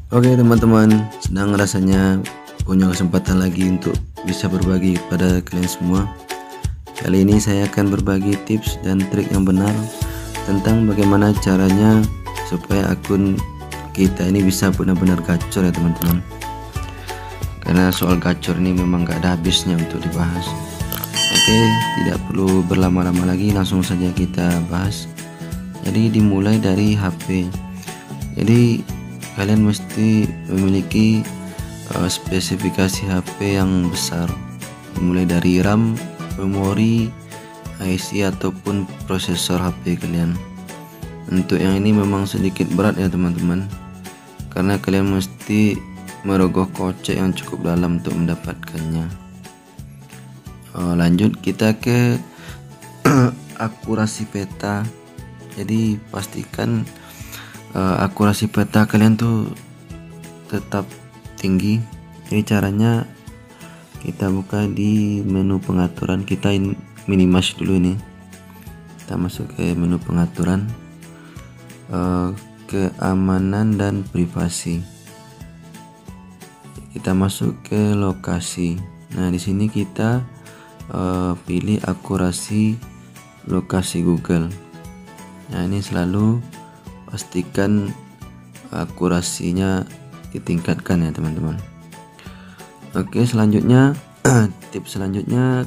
Oke teman-teman, senang rasanya punya kesempatan lagi untuk bisa berbagi kepada kalian semua. Kali ini saya akan berbagi tips dan trik yang benar tentang bagaimana caranya supaya akun kita ini bisa benar-benar gacor ya teman-teman. Karena soal gacor ini memang gak ada habisnya untuk dibahas. Oke, tidak perlu berlama-lama lagi, langsung saja kita bahas. Jadi dimulai dari HP. Jadi kalian mesti memiliki spesifikasi HP yang besar, mulai dari RAM, memori, IC ataupun prosesor HP kalian. Untuk yang ini memang sedikit berat ya teman-teman, karena kalian mesti merogoh kocek yang cukup dalam untuk mendapatkannya. Lanjut kita ke akurasi peta. Jadi pastikan akurasi peta kalian tuh tetap tinggi. Jadi caranya kita buka di menu pengaturan, kita minimize dulu ini. Kita masuk ke menu pengaturan, keamanan dan privasi. Kita masuk ke lokasi. Nah, di sini kita pilih akurasi lokasi Google. Nah, ini selalu pastikan akurasinya ditingkatkan ya teman-teman. Oke, selanjutnya tips selanjutnya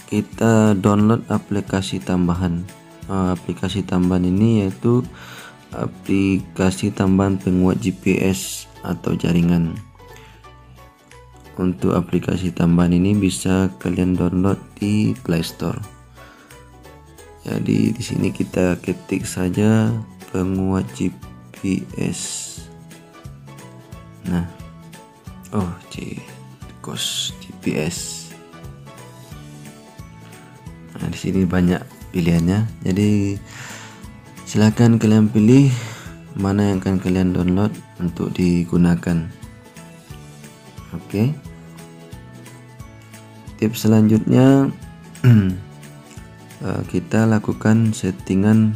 kita download aplikasi tambahan. Aplikasi tambahan ini yaitu aplikasi tambahan penguat GPS atau jaringan. Untuk aplikasi tambahan ini bisa kalian download di Play Store. Jadi di sini kita ketik saja penguat GPS. Nah, GPS. Nah, di sini banyak pilihannya. Jadi silakan kalian pilih mana yang akan kalian download untuk digunakan. Oke. Tips selanjutnya kita lakukan settingan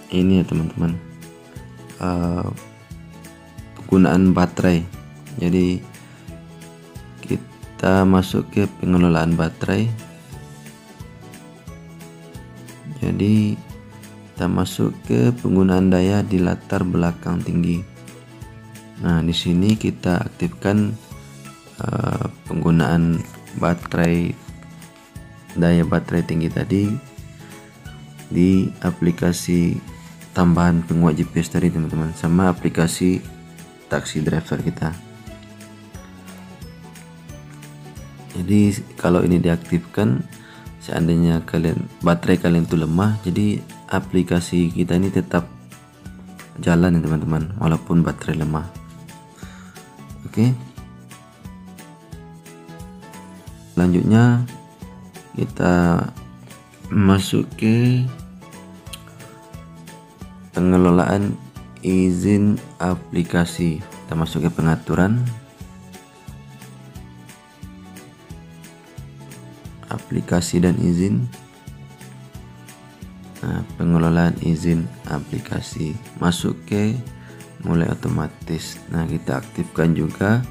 ini ya teman-teman, penggunaan baterai. Jadi kita masuk ke pengelolaan baterai. Jadi kita masuk ke penggunaan daya di latar belakang tinggi. Nah, di sini kita aktifkan penggunaan daya baterai tinggi tadi di aplikasi tambahan penguat GPS tadi teman-teman, sama aplikasi taksi driver kita. Jadi kalau ini diaktifkan, seandainya baterai kalian itu lemah, jadi aplikasi kita ini tetap jalan ya teman-teman, walaupun baterai lemah. Oke. Selanjutnya kita masuk ke pengelolaan izin aplikasi. Kita masuk ke pengaturan, aplikasi dan izin. Nah, pengelolaan izin aplikasi, masuk ke mulai otomatis. Nah, kita aktifkan juga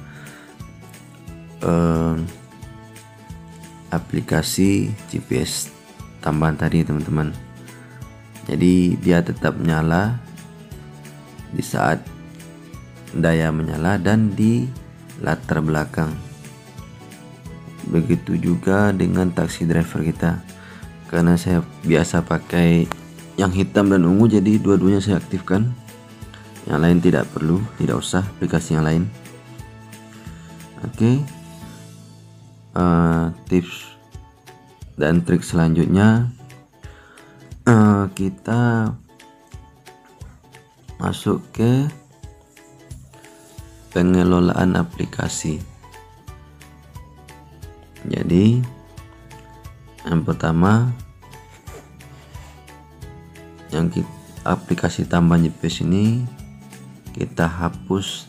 aplikasi GPS tambahan tadi teman-teman. Jadi dia tetap nyala di saat daya menyala dan di latar belakang. Begitu juga dengan taksi driver kita. Karena saya biasa pakai yang hitam dan ungu, jadi dua-duanya saya aktifkan. Yang lain tidak perlu, tidak usah aplikasi yang lain. Oke. Tips dan trik selanjutnya, kita masuk ke pengelolaan aplikasi. Jadi yang pertama, aplikasi tambahan GPS ini kita hapus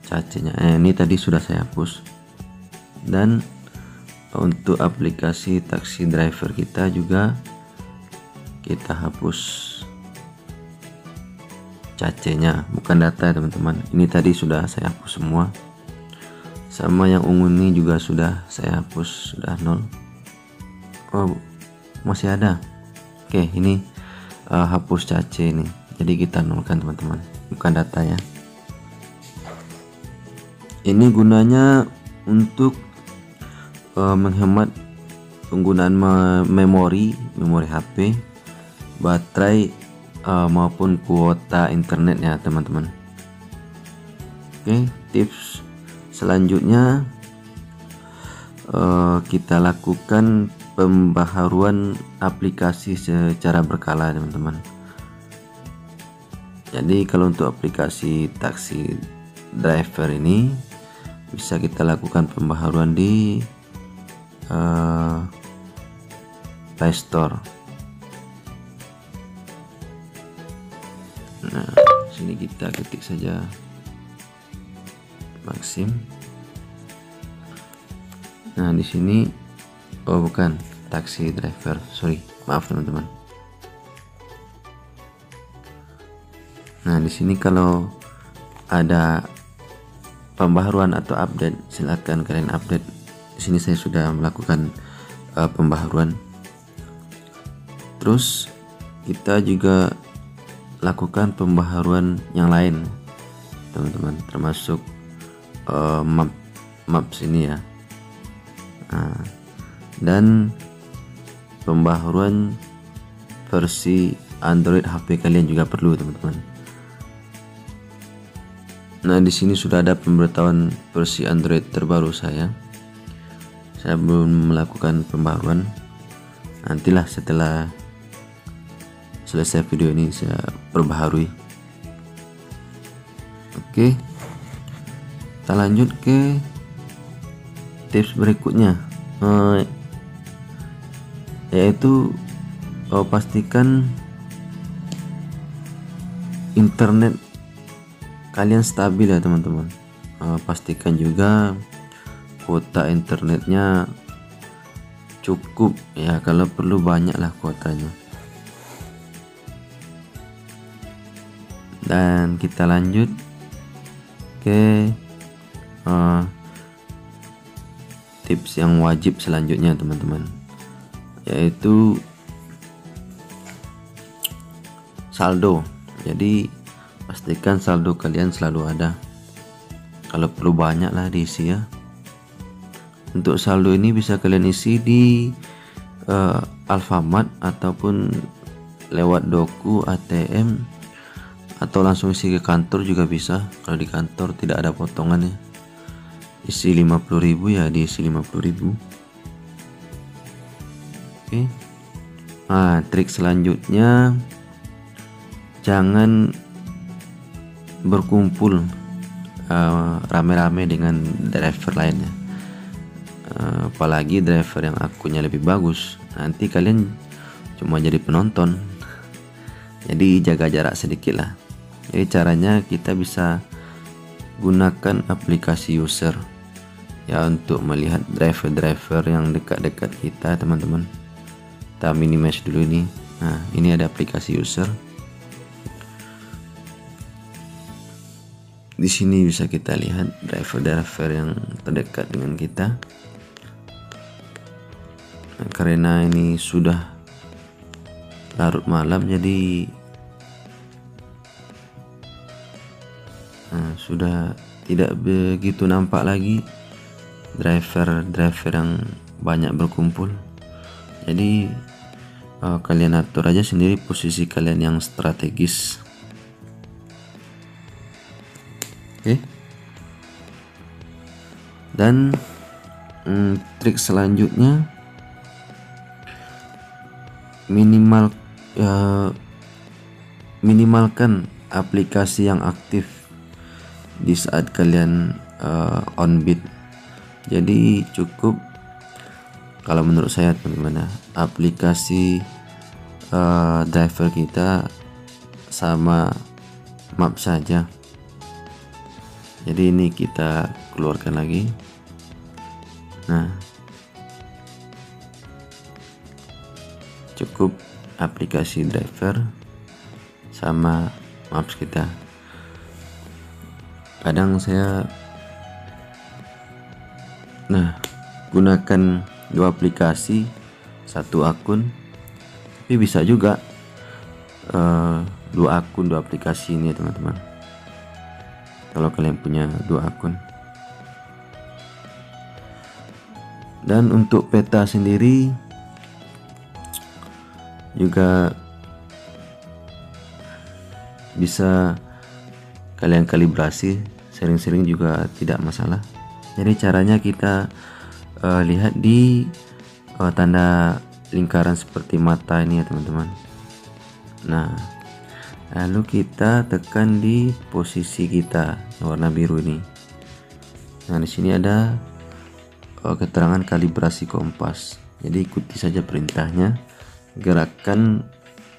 cacenya. Ini tadi sudah saya hapus. Dan untuk aplikasi taksi driver kita juga kita hapus. cacenya, bukan data teman-teman. Ini tadi sudah saya hapus semua, sama yang ungu ini juga sudah saya hapus, sudah 0. Oh, masih ada. Oke, ini hapus cace ini, jadi kita nolkan teman-teman, bukan data ya. Ini gunanya untuk menghemat penggunaan memori HP, baterai maupun kuota internet ya teman-teman. Oke, tips selanjutnya kita lakukan pembaharuan aplikasi secara berkala teman-teman. Jadi kalau untuk aplikasi taksi driver ini bisa kita lakukan pembaharuan di Play Store. Nah, sini kita ketik saja Maxim. Nah, di sini oh bukan, taksi driver, sorry, maaf teman-teman. Nah, di sini kalau ada pembaharuan atau update, silakan kalian update. Di sini saya sudah melakukan pembaharuan. Terus kita juga lakukan pembaharuan yang lain teman-teman, termasuk maps ini ya. Nah, dan pembaharuan versi Android HP kalian juga perlu teman-teman. Nah, di sini sudah ada pemberitahuan versi Android terbaru saya. Saya belum melakukan pembaharuan. Nantilah setelah selesai video ini saya perbaharui. Oke, kita lanjut ke tips berikutnya, yaitu pastikan internet kalian stabil ya teman-teman. Pastikan juga kuota internetnya cukup ya, kalau perlu banyaklah kuotanya. Dan kita lanjut ke tips yang wajib selanjutnya teman-teman, yaitu saldo. Jadi pastikan saldo kalian selalu ada, kalau perlu banyak lah diisi ya. Untuk saldo ini bisa kalian isi di Alfamart ataupun lewat Doku ATM, atau langsung isi ke kantor juga bisa. Kalau di kantor tidak ada potongan ya, isi 50.000 ya diisi 50.000. Oke. Nah, trik selanjutnya, jangan berkumpul rame-rame dengan driver lainnya, apalagi driver yang akunnya lebih bagus. Nanti kalian cuma jadi penonton. Jadi jaga jarak sedikit lah. Jadi caranya kita bisa gunakan aplikasi user ya untuk melihat driver-driver yang dekat-dekat kita teman-teman. Kita minimize dulu ini. Nah, ini ada aplikasi user. Di sini bisa kita lihat driver-driver yang terdekat dengan kita. Nah, karena ini sudah larut malam, jadi sudah tidak begitu nampak lagi driver-driver yang banyak berkumpul. Jadi kalian atur aja sendiri posisi kalian yang strategis. Oke. Dan trik selanjutnya, minimalkan aplikasi yang aktif di saat kalian on bid. Jadi cukup, kalau menurut saya teman-teman, aplikasi driver kita sama map saja. Jadi ini kita keluarkan lagi. Nah, cukup aplikasi driver sama maaf kita. Kadang saya gunakan 2 aplikasi, 1 akun, tapi bisa juga 2 akun 2 aplikasi ini ya teman-teman, kalau kalian punya 2 akun. Dan untuk peta sendiri juga bisa kalian kalibrasi, sering-sering juga tidak masalah. Jadi caranya kita lihat di tanda lingkaran seperti mata ini ya teman-teman. Nah, lalu kita tekan di posisi kita warna biru ini. Nah, di sini ada keterangan kalibrasi kompas. Jadi ikuti saja perintahnya. Gerakan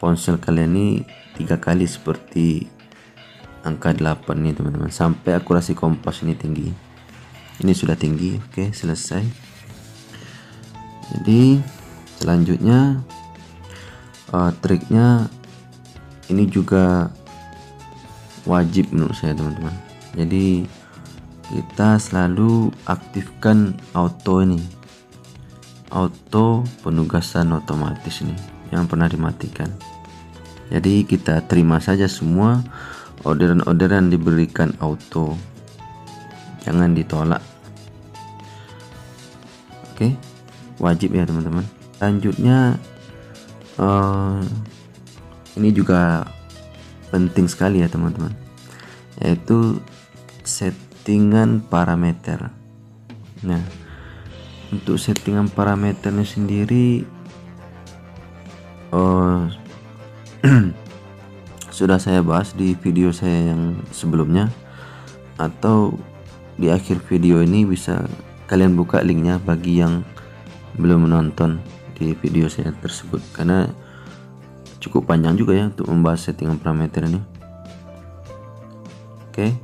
ponsel kalian ini 3 kali seperti angka 8 nih teman-teman, sampai akurasi kompas ini tinggi. Ini sudah tinggi. Oke, selesai. Jadi selanjutnya triknya ini juga wajib menurut saya teman-teman. Jadi kita selalu aktifkan auto ini, auto penugasan otomatis ini yang pernah dimatikan. Jadi kita terima saja semua orderan-orderan diberikan auto, jangan ditolak. Oke, wajib ya teman-teman. Selanjutnya ini juga penting sekali ya teman-teman, yaitu settingan parameter. Nah, untuk settingan parameternya sendiri sudah saya bahas di video saya yang sebelumnya, atau di akhir video ini bisa kalian buka linknya bagi yang belum menonton di video saya tersebut, karena cukup panjang juga ya untuk membahas settingan parameter ini. Oke,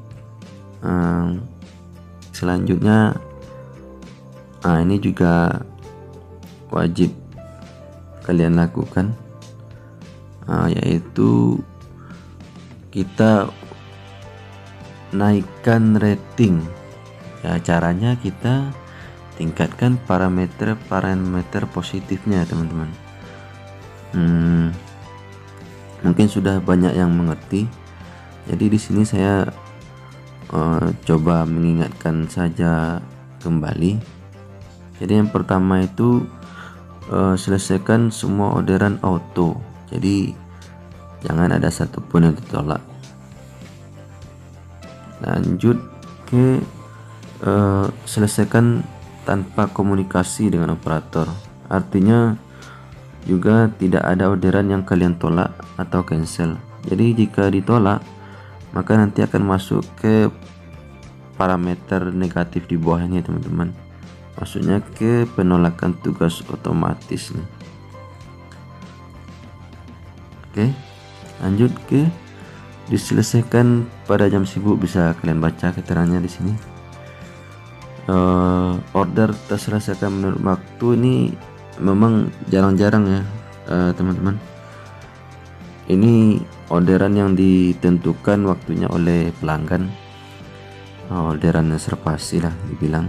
selanjutnya ini juga wajib kalian lakukan, yaitu kita naikkan rating ya. Caranya kita tingkatkan parameter positifnya teman-teman. Mungkin sudah banyak yang mengerti, jadi di sini saya coba mengingatkan saja kembali. Jadi yang pertama itu selesaikan semua orderan auto, jadi jangan ada satupun yang ditolak. Lanjut ke selesaikan tanpa komunikasi dengan operator, artinya juga tidak ada orderan yang kalian tolak atau cancel. Jadi jika ditolak, maka nanti akan masuk ke parameter negatif di bawah ini teman-teman, maksudnya ke penolakan tugas otomatis nih. Oke, lanjut ke diselesaikan pada jam sibuk. Bisa kalian baca keterangannya di sini. Order terselesaikan menurut waktu ini memang jarang-jarang ya teman-teman. Ini orderan yang ditentukan waktunya oleh pelanggan, orderan reservasi lah dibilang.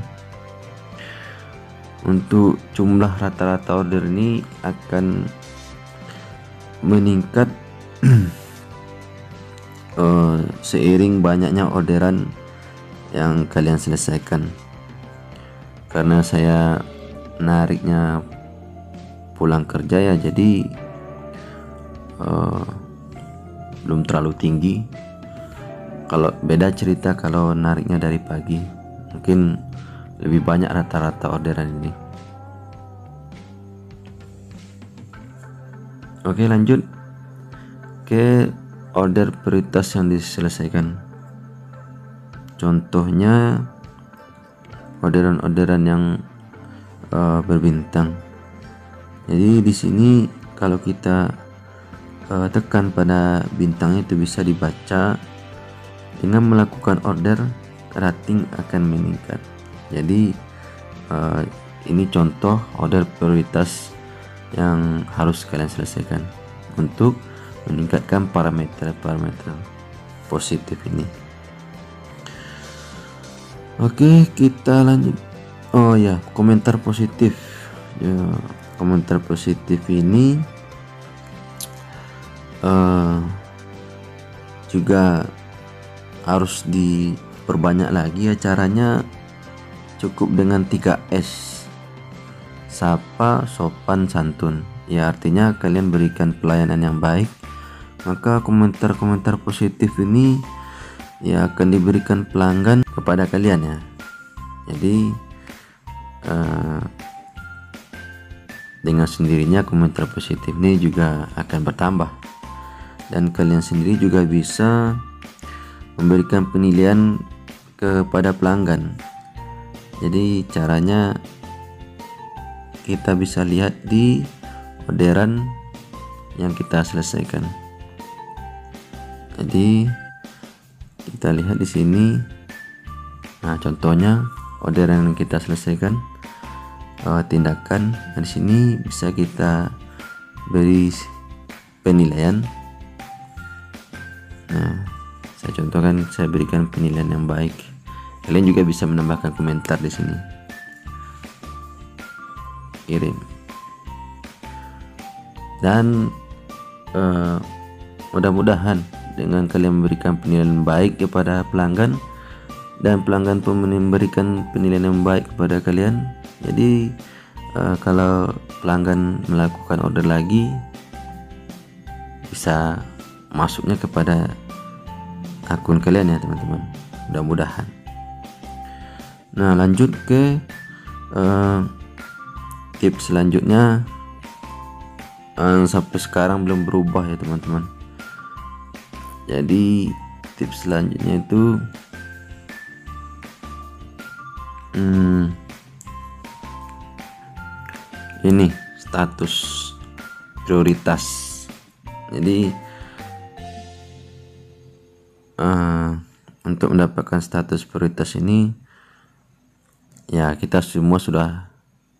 Untuk jumlah rata-rata order ini akan meningkat seiring banyaknya orderan yang kalian selesaikan. Karena saya nariknya pulang kerja ya, jadi belum terlalu tinggi. Kalau beda cerita kalau nariknya dari pagi, mungkin lebih banyak rata-rata orderan ini. Oke, lanjut ke order prioritas yang diselesaikan. Contohnya orderan-orderan yang berbintang. Jadi di sini kalau kita tekan pada bintang itu bisa dibaca, dengan melakukan order rating akan meningkat. Jadi ini contoh order prioritas yang harus kalian selesaikan untuk meningkatkan parameter. positif ini. Oke, kita lanjut. Oh ya, komentar positif ya. Komentar positif ini juga harus diperbanyak lagi ya. Caranya cukup dengan 3S: sapa, sopan, santun. Ya, artinya kalian berikan pelayanan yang baik, maka komentar-komentar positif ini ya akan diberikan pelanggan kepada kalian ya. Jadi dengan sendirinya komentar positif ini juga akan bertambah, dan kalian sendiri juga bisa memberikan penilaian kepada pelanggan. Jadi caranya kita bisa lihat di orderan yang kita selesaikan. Jadi kita lihat di sini. Nah, contohnya orderan yang kita selesaikan, tindakan. Nah, di sini bisa kita beri penilaian. Nah, saya contohkan, saya berikan penilaian yang baik. Kalian juga bisa menambahkan komentar di sini. Kirim. Dan mudah-mudahan dengan kalian memberikan penilaian baik kepada pelanggan, dan pelanggan pun memberikan penilaian yang baik kepada kalian, jadi kalau pelanggan melakukan order lagi, bisa masuknya kepada akun kalian ya teman-teman, mudah-mudahan. Nah, lanjut ke tips selanjutnya, sampai sekarang belum berubah ya teman-teman. Jadi tips selanjutnya itu ini status prioritas. Jadi untuk mendapatkan status prioritas ini ya, kita semua sudah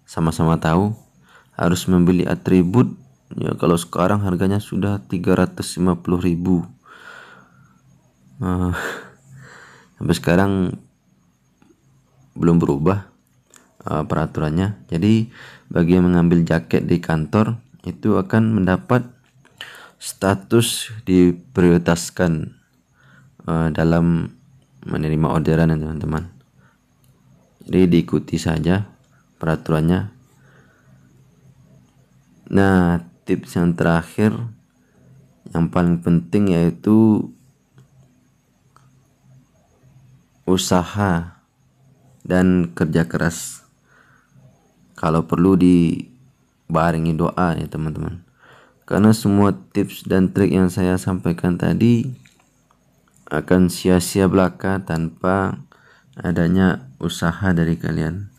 sama-sama tahu harus membeli atribut ya. Kalau sekarang harganya sudah 350.000. Sampai sekarang belum berubah peraturannya. Jadi bagi yang mengambil jaket di kantor itu akan mendapat status diprioritaskan dalam menerima orderan ya teman-teman. Jadi diikuti saja peraturannya. Nah, tips yang terakhir yang paling penting yaitu usaha dan kerja keras. Kalau perlu dibarengi doa ya teman-teman, karena semua tips dan trik yang saya sampaikan tadi akan sia-sia belaka tanpa adanya usaha dari kalian.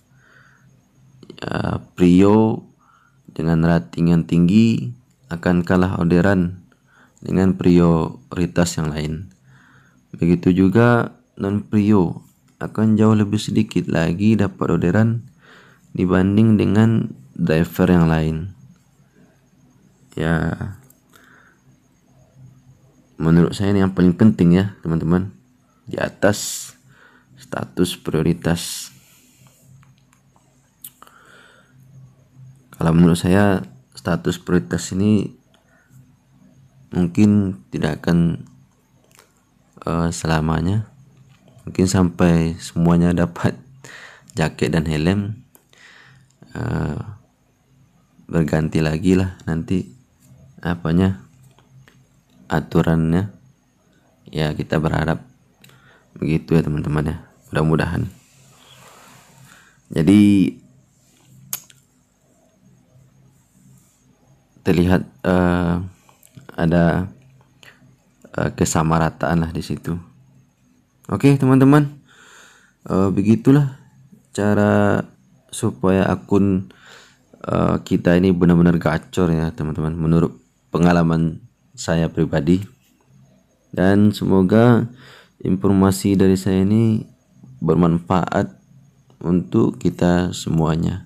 Prio dengan rating yang tinggi akan kalah orderan dengan prioritas yang lain. Begitu juga non prio akan jauh lebih sedikit lagi dapat orderan dibanding dengan driver yang lain. Ya, menurut saya ini yang paling penting ya teman-teman, di atas status prioritas. Kalau menurut saya status prioritas ini mungkin tidak akan selamanya. Mungkin sampai semuanya dapat jaket dan helm, berganti lagi lah nanti aturannya ya. Kita berharap begitu ya teman-teman ya, mudah-mudahan. Jadi terlihat ada kesamarataan lah di situ. Oke teman-teman, begitulah cara supaya akun kita ini benar-benar gacor ya teman-teman, menurut pengalaman saya pribadi. Dan semoga informasi dari saya ini bermanfaat untuk kita semuanya.